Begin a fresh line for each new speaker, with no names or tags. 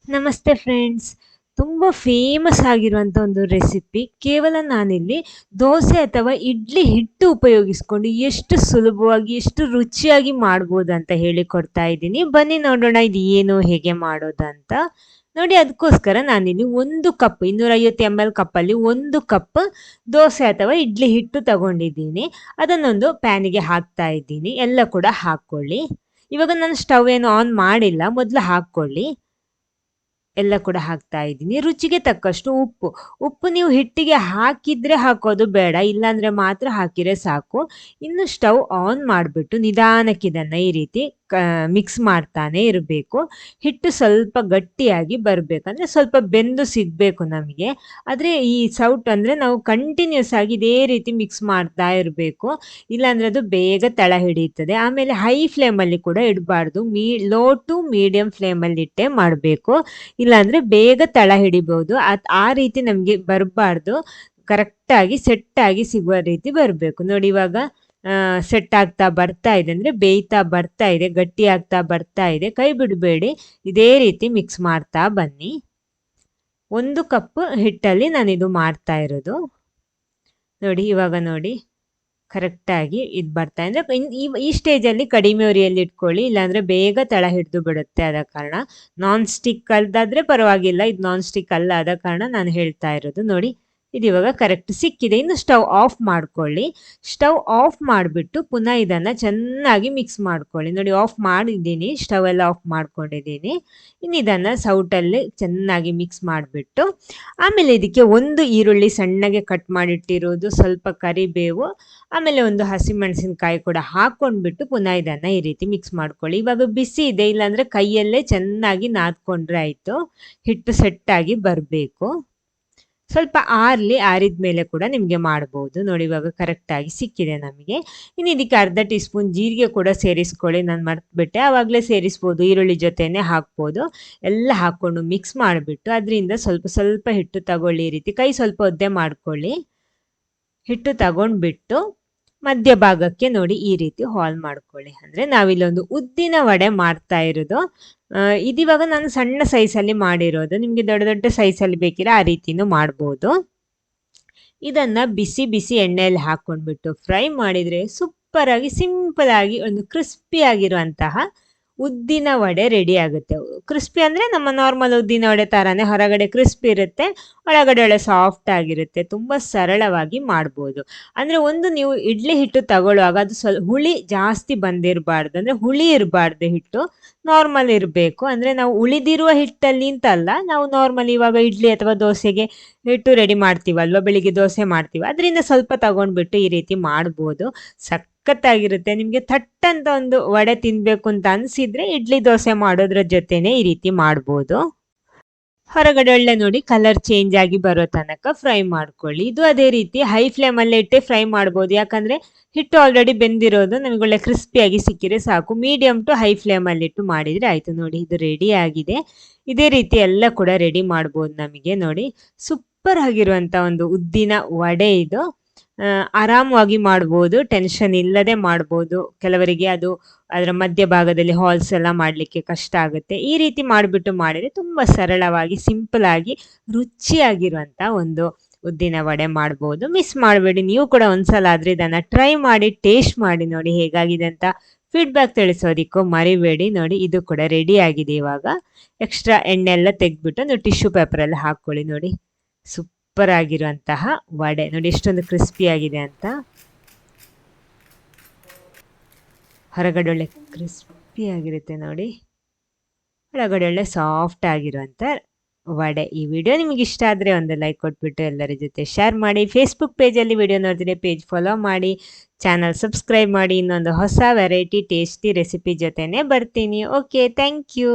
ನಮಸ್ತೆ ಫ್ರೆಂಡ್ಸ್. ತುಂಬ ಫೇಮಸ್ ಆಗಿರುವಂಥ ಒಂದು ರೆಸಿಪಿ. ಕೇವಲ ನಾನಿಲ್ಲಿ ದೋಸೆ ಅಥವಾ ಇಡ್ಲಿ ಹಿಟ್ಟು ಉಪಯೋಗಿಸ್ಕೊಂಡು ಎಷ್ಟು ಸುಲಭವಾಗಿ, ಎಷ್ಟು ರುಚಿಯಾಗಿ ಮಾಡ್ಬೋದು ಅಂತ ಹೇಳಿಕೊಡ್ತಾ ಇದ್ದೀನಿ. ಬನ್ನಿ ನೋಡೋಣ ಇದು ಏನು, ಹೇಗೆ ಮಾಡೋದಂತ. ನೋಡಿ ಅದಕ್ಕೋಸ್ಕರ ನಾನಿಲ್ಲಿ 1 ಕಪ್ 250 ml ಕಪ್ಪಲ್ಲಿ 1 ಕಪ್ ದೋಸೆ ಅಥವಾ ಇಡ್ಲಿ ಹಿಟ್ಟು ತಗೊಂಡಿದ್ದೀನಿ. ಅದನ್ನೊಂದು ಪ್ಯಾನಿಗೆ ಹಾಕ್ತಾ ಇದ್ದೀನಿ. ಎಲ್ಲ ಕೂಡ ಹಾಕ್ಕೊಳ್ಳಿ. ಇವಾಗ ನಾನು ಸ್ಟವ್ ಏನು ಆನ್ ಮಾಡಿಲ್ಲ, ಮೊದಲು ಹಾಕ್ಕೊಳ್ಳಿ. ಎಲ್ಲ ಕೂಡ ಹಾಕ್ತಾ ಇದ್ದೀನಿ. ರುಚಿಗೆ ತಕ್ಕಷ್ಟು ಉಪ್ಪು. ಉಪ್ಪು ನೀವು ಹಿಟ್ಟಿಗೆ ಹಾಕಿದ್ರೆ ಹಾಕೋದು ಬೇಡ, ಇಲ್ಲಾಂದ್ರೆ ಮಾತ್ರ ಹಾಕಿದ್ರೆ ಸಾಕು. ಇನ್ನು ಸ್ಟವ್ ಆನ್ ಮಾಡಿಬಿಟ್ಟು ನಿಧಾನಕ್ಕೆ ಇದನ್ನು ಈ ರೀತಿ ಮಿಕ್ಸ್ ಮಾಡ್ತಾನೆ ಇರಬೇಕು. ಹಿಟ್ಟು ಸ್ವಲ್ಪ ಗಟ್ಟಿಯಾಗಿ ಬರಬೇಕು, ಅಂದರೆ ಸ್ವಲ್ಪ ಬೆಂದು ಸಿಗಬೇಕು ನಮಗೆ. ಆದರೆ ಈ ಸೌಟ್ ಅಂದರೆ ನಾವು ಕಂಟಿನ್ಯೂಸ್ ಆಗಿ ಇದೇ ರೀತಿ ಮಿಕ್ಸ್ ಮಾಡ್ತಾ ಇರಬೇಕು, ಇಲ್ಲಾಂದರೆ ಅದು ಬೇಗ ತಳ ಹಿಡಿಯುತ್ತದೆ. ಆಮೇಲೆ ಹೈ ಫ್ಲೇಮಲ್ಲಿ ಕೂಡ ಇಡಬಾರ್ದು, ಲೋ ಟು ಮೀಡಿಯಂ ಫ್ಲೇಮಲ್ಲಿ ಇಟ್ಟೇ ಮಾಡಬೇಕು, ಇಲ್ಲಾಂದ್ರೆ ಬೇಗ ತಳ ಹಿಡಿಬಹುದು. ಆ ರೀತಿ ನಮಗೆ ಬರಬಾರ್ದು, ಕರೆಕ್ಟಾಗಿ ಸೆಟ್ ಆಗಿ ಸಿಗುವ ರೀತಿ ಬರಬೇಕು. ನೋಡಿ ಇವಾಗ ಸೆಟ್ ಆಗ್ತಾ ಬರ್ತಾ ಇದೆ, ಅಂದರೆ ಬೇಯ್ತಾ ಬರ್ತಾ ಇದೆ, ಗಟ್ಟಿ ಆಗ್ತಾ ಬರ್ತಾ ಇದೆ. ಕೈ ಬಿಡಬೇಡಿ, ಇದೇ ರೀತಿ ಮಿಕ್ಸ್ ಮಾಡ್ತಾ ಬನ್ನಿ. 1 ಕಪ್ ಹಿಟ್ಟಲ್ಲಿ ನಾನಿದು ಮಾಡ್ತಾ ಇರೋದು. ನೋಡಿ ಇವಾಗ ನೋಡಿ ಕರೆಕ್ಟಾಗಿ ಇದು ಬರ್ತಾ ಅಂದರೆ ಈ ಸ್ಟೇಜಲ್ಲಿ ಕಡಿಮೆ ಉರಿಯಲ್ಲಿ ಇಟ್ಕೊಳ್ಳಿ, ಇಲ್ಲಾಂದರೆ ಬೇಗ ತಳ ಹಿಡಿದು ಬಿಡುತ್ತೆ. ಆದ ಕಾರಣ ನಾನ್ ಸ್ಟಿಕ್ ಅಲ್ದಾದರೆ ಪರವಾಗಿಲ್ಲ, ಇದು ನಾನ್ ಸ್ಟಿಕ್ ಅಲ್ಲ, ಆದ ಕಾರಣ ನಾನು ಹೇಳ್ತಾ ಇರೋದು. ನೋಡಿ ಇದು ಇವಾಗ ಕರೆಕ್ಟ್ ಸಿಕ್ಕಿದೆ. ಇನ್ನು ಸ್ಟವ್ ಆಫ್ ಮಾಡ್ಕೊಳ್ಳಿ. ಸ್ಟವ್ ಆಫ್ ಮಾಡಿಬಿಟ್ಟು ಪುನಃ ಇದನ್ನು ಚೆನ್ನಾಗಿ ಮಿಕ್ಸ್ ಮಾಡ್ಕೊಳ್ಳಿ. ನೋಡಿ ಆಫ್ ಮಾಡಿದ್ದೀನಿ, ಸ್ಟವ್ ಎಲ್ಲ ಆಫ್ ಮಾಡ್ಕೊಂಡಿದ್ದೀನಿ. ಇನ್ನು ಇದನ್ನು ಸೌಟಲ್ಲಿ ಚೆನ್ನಾಗಿ ಮಿಕ್ಸ್ ಮಾಡಿಬಿಟ್ಟು ಆಮೇಲೆ ಇದಕ್ಕೆ 1 ಈರುಳ್ಳಿ ಸಣ್ಣಗೆ ಕಟ್ ಮಾಡಿಟ್ಟಿರೋದು, ಸ್ವಲ್ಪ ಕರಿಬೇವು, ಆಮೇಲೆ 1 ಹಸಿಮೆಣಸಿನಕಾಯಿ ಕೂಡ ಹಾಕ್ಕೊಂಡ್ಬಿಟ್ಟು ಪುನಃ ಇದನ್ನು ಈ ರೀತಿ ಮಿಕ್ಸ್ ಮಾಡ್ಕೊಳ್ಳಿ. ಇವಾಗ ಬಿಸಿ ಇದೆ, ಇಲ್ಲಾಂದರೆ ಕೈಯಲ್ಲೇ ಚೆನ್ನಾಗಿ ನಾದ್ಕೊಂಡ್ರೆ ಆಯಿತು. ಹಿಟ್ಟು ಸೆಟ್ಟಾಗಿ ಬರಬೇಕು. ಸ್ವಲ್ಪ ಆರಿದ ಮೇಲೆ ಕೂಡ ನಿಮಗೆ ಮಾಡ್ಬೋದು. ನೋಡಿ ಇವಾಗ ಕರೆಕ್ಟಾಗಿ ಸಿಕ್ಕಿದೆ ನಮಗೆ. ಇನ್ನು ಇದಕ್ಕೆ ಅರ್ಧ ಟೀ ಸ್ಪೂನ್ ಜೀರಿಗೆ ಕೂಡ ಸೇರಿಸ್ಕೊಳ್ಳಿ, ನಾನು ಮರ್ತುಬಿಟ್ಟೆ, ಆವಾಗಲೇ ಸೇರಿಸ್ಬೋದು, ಈರುಳ್ಳಿ ಜೊತೆನೇ ಹಾಕ್ಬೋದು. ಎಲ್ಲ ಹಾಕ್ಕೊಂಡು ಮಿಕ್ಸ್ ಮಾಡಿಬಿಟ್ಟು ಅದರಿಂದ ಸ್ವಲ್ಪ ಸ್ವಲ್ಪ ಹಿಟ್ಟು ತಗೊಳ್ಳಿ. ಈ ರೀತಿ ಕೈ ಸ್ವಲ್ಪ ಒದ್ದೆ ಮಾಡ್ಕೊಳ್ಳಿ. ಹಿಟ್ಟು ತಗೊಂಡ್ಬಿಟ್ಟು ಮಧ್ಯಭಾಗಕ್ಕೆ ನೋಡಿ ಈ ರೀತಿ ಹಾಲ್ ಮಾಡ್ಕೊಳ್ಳಿ. ಅಂದರೆ ನಾವಿಲ್ಲೊಂದು ಉದ್ದಿನ ವಡೆ ಮಾಡ್ತಾ ಇರೋದು. ಇದಿವಾಗ ನಾನು ಸಣ್ಣ ಸೈಜಲ್ಲಿ ಮಾಡಿರೋದು, ನಿಮಗೆ ದೊಡ್ಡ ದೊಡ್ಡ ಸೈಜಲ್ಲಿ ಬೇಕಿದ್ರೆ ಆ ರೀತಿನೂ ಮಾಡ್ಬೋದು. ಇದನ್ನು ಬಿಸಿ ಬಿಸಿ ಎಣ್ಣೆಯಲ್ಲಿ ಹಾಕ್ಕೊಂಡ್ಬಿಟ್ಟು ಫ್ರೈ ಮಾಡಿದರೆ ಸೂಪರಾಗಿ ಸಿಂಪಲಾಗಿ ಒಂದು ಕ್ರಿಸ್ಪಿಯಾಗಿರುವಂತಹ ಉದ್ದಿನ ವಡೆ ರೆಡಿ ಆಗುತ್ತೆ. ಕ್ರಿಸ್ಪಿ ಅಂದರೆ ನಮ್ಮ ನಾರ್ಮಲ್ ಉದ್ದಿನ ವಡೆ ಥರನೇ, ಹೊರಗಡೆ ಕ್ರಿಸ್ಪಿ ಇರುತ್ತೆ, ಒಳಗಡೆ ಒಳ್ಳೆ ಸಾಫ್ಟ್ ಆಗಿರುತ್ತೆ. ತುಂಬ ಸರಳವಾಗಿ ಮಾಡ್ಬೋದು. ಅಂದರೆ ಒಂದು ನೀವು ಇಡ್ಲಿ ಹಿಟ್ಟು ತಗೊಳ್ಳುವಾಗ ಅದು ಹುಳಿ ಜಾಸ್ತಿ ಬಂದಿರಬಾರ್ದು, ಅಂದರೆ ಹುಳಿ ಇರಬಾರ್ದು, ಹಿಟ್ಟು ನಾರ್ಮಲ್ ಇರಬೇಕು. ಅಂದರೆ ನಾವು ಉಳಿದಿರುವ ಹಿಟ್ಟಲ್ಲಿ ಅಂತಲ್ಲ, ನಾವು ನಾರ್ಮಲ್ ಇವಾಗ ಇಡ್ಲಿ ಅಥವಾ ದೋಸೆಗೆ ಹಿಟ್ಟು ರೆಡಿ ಮಾಡ್ತೀವಲ್ವ, ಬೆಳಿಗ್ಗೆ ದೋಸೆ ಮಾಡ್ತೀವಿ, ಅದರಿಂದ ಸ್ವಲ್ಪ ತಗೊಂಡ್ಬಿಟ್ಟು ಈ ರೀತಿ ಮಾಡ್ಬೋದು. ಸಖತ್ತಾಗಿರುತ್ತೆ. ನಿಮಗೆ ಥಟ್ಟಂತ ಒಂದು ವಡೆ ತಿನ್ನಬೇಕು ಅಂತ ಅನಿಸಿದರೆ ಇಡ್ಲಿ ದೋಸೆ ಮಾಡೋದ್ರ ಜೊತೆನೇ ಈ ರೀತಿ ಮಾಡ್ಬೋದು. ಹೊರಗಡೆ ಒಳ್ಳೆ ನೋಡಿ ಕಲರ್ ಚೇಂಜ್ ಆಗಿ ಬರೋ ತನಕ ಫ್ರೈ ಮಾಡ್ಕೊಳ್ಳಿ. ಇದು ಅದೇ ರೀತಿ ಹೈ ಫ್ಲೇಮಲ್ಲೇ ಇಟ್ಟೆ ಫ್ರೈ ಮಾಡ್ಬೋದು, ಯಾಕಂದರೆ ಹಿಟ್ಟು ಆಲ್ರೆಡಿ ಬೆಂದಿರೋದು ನಮಗೆ ಒಳ್ಳೆ ಕ್ರಿಸ್ಪಿಯಾಗಿ ಸಿಕ್ಕಿದ್ರೆ ಸಾಕು. ಮೀಡಿಯಮ್ ಟು ಹೈ ಫ್ಲೇಮಲ್ಲಿಟ್ಟು ಮಾಡಿದರೆ ಆಯಿತು. ನೋಡಿ ಇದು ರೆಡಿ ಆಗಿದೆ. ಇದೇ ರೀತಿ ಎಲ್ಲ ಕೂಡ ರೆಡಿ ಮಾಡ್ಬೋದು ನಮಗೆ. ನೋಡಿ ಸೂಪರ್ ಆಗಿರುವಂಥ ಒಂದು ಉದ್ದಿನ ವಡೆ ಇದು. ಆರಾಮವಾಗಿ ಮಾಡ್ಬೋದು, ಟೆನ್ಷನ್ ಇಲ್ಲದೆ ಮಾಡ್ಬೋದು. ಕೆಲವರಿಗೆ ಅದು ಅದರ ಮಧ್ಯಭಾಗದಲ್ಲಿ ಹಾಲ್ಸ್ ಎಲ್ಲ ಮಾಡಲಿಕ್ಕೆ ಕಷ್ಟ ಆಗುತ್ತೆ. ಈ ರೀತಿ ಮಾಡಿಬಿಟ್ಟು ಮಾಡಿದರೆ ತುಂಬ ಸರಳವಾಗಿ ಸಿಂಪಲಾಗಿ ರುಚಿಯಾಗಿರುವಂಥ ಒಂದು ಉದ್ದಿನ ವಡೆ ಮಾಡ್ಬೋದು. ಮಿಸ್ ಮಾಡಬೇಡಿ, ನೀವು ಕೂಡ ಒಂದ್ಸಲ ಆದರೆ ಇದನ್ನು ಟ್ರೈ ಮಾಡಿ, ಟೇಸ್ಟ್ ಮಾಡಿ ನೋಡಿ ಹೇಗಾಗಿದೆ ಅಂತ ಫೀಡ್ಬ್ಯಾಕ್ ತಿಳಿಸೋದಕ್ಕೂ ಮರಿಬೇಡಿ. ನೋಡಿ ಇದು ಕೂಡ ರೆಡಿ ಆಗಿದೆ. ಇವಾಗ ಎಕ್ಸ್ಟ್ರಾ ಎಣ್ಣೆ ಎಲ್ಲ ತೆಗೆದ್ಬಿಟ್ಟು ನೀವು ಟಿಶ್ಯೂ ಪೇಪರಲ್ಲಿ ಹಾಕ್ಕೊಳ್ಳಿ. ನೋಡಿ ಸೂಪರ್ ಆಗಿರುವಂತಹ ವಡೆ ನೋಡಿ ಎಷ್ಟೊಂದು ಕ್ರಿಸ್ಪಿ ಆಗಿದೆ ಅಂತ. ಹೊರಗಡೆ ಒಳ್ಳೆ ಕ್ರಿಸ್ಪಿ ಆಗಿರುತ್ತೆ ನೋಡಿ, ಒಳಗಡೆ ಒಳ್ಳೆ ಸಾಫ್ಟ್ ಆಗಿರುವಂಥ ವಡೆ. ಈ ವಿಡಿಯೋ ನಿಮಗೆ ಇಷ್ಟ ಆದರೆ ಒಂದು ಲೈಕ್ ಕೊಟ್ಬಿಟ್ಟು ಎಲ್ಲರ ಜೊತೆ ಶೇರ್ ಮಾಡಿ. ಫೇಸ್ಬುಕ್ ಪೇಜಲ್ಲಿ ವಿಡಿಯೋ ನೋಡ್ತಿದ್ರೆ ಪೇಜ್ ಫಾಲೋ ಮಾಡಿ, ಚಾನಲ್ ಸಬ್ಸ್ಕ್ರೈಬ್ ಮಾಡಿ. ಇನ್ನೊಂದು ಹೊಸ ವೆರೈಟಿ ಟೇಸ್ಟಿ ರೆಸಿಪಿ ಜೊತೆನೇ ಬರ್ತೀನಿ. Okay, thank you.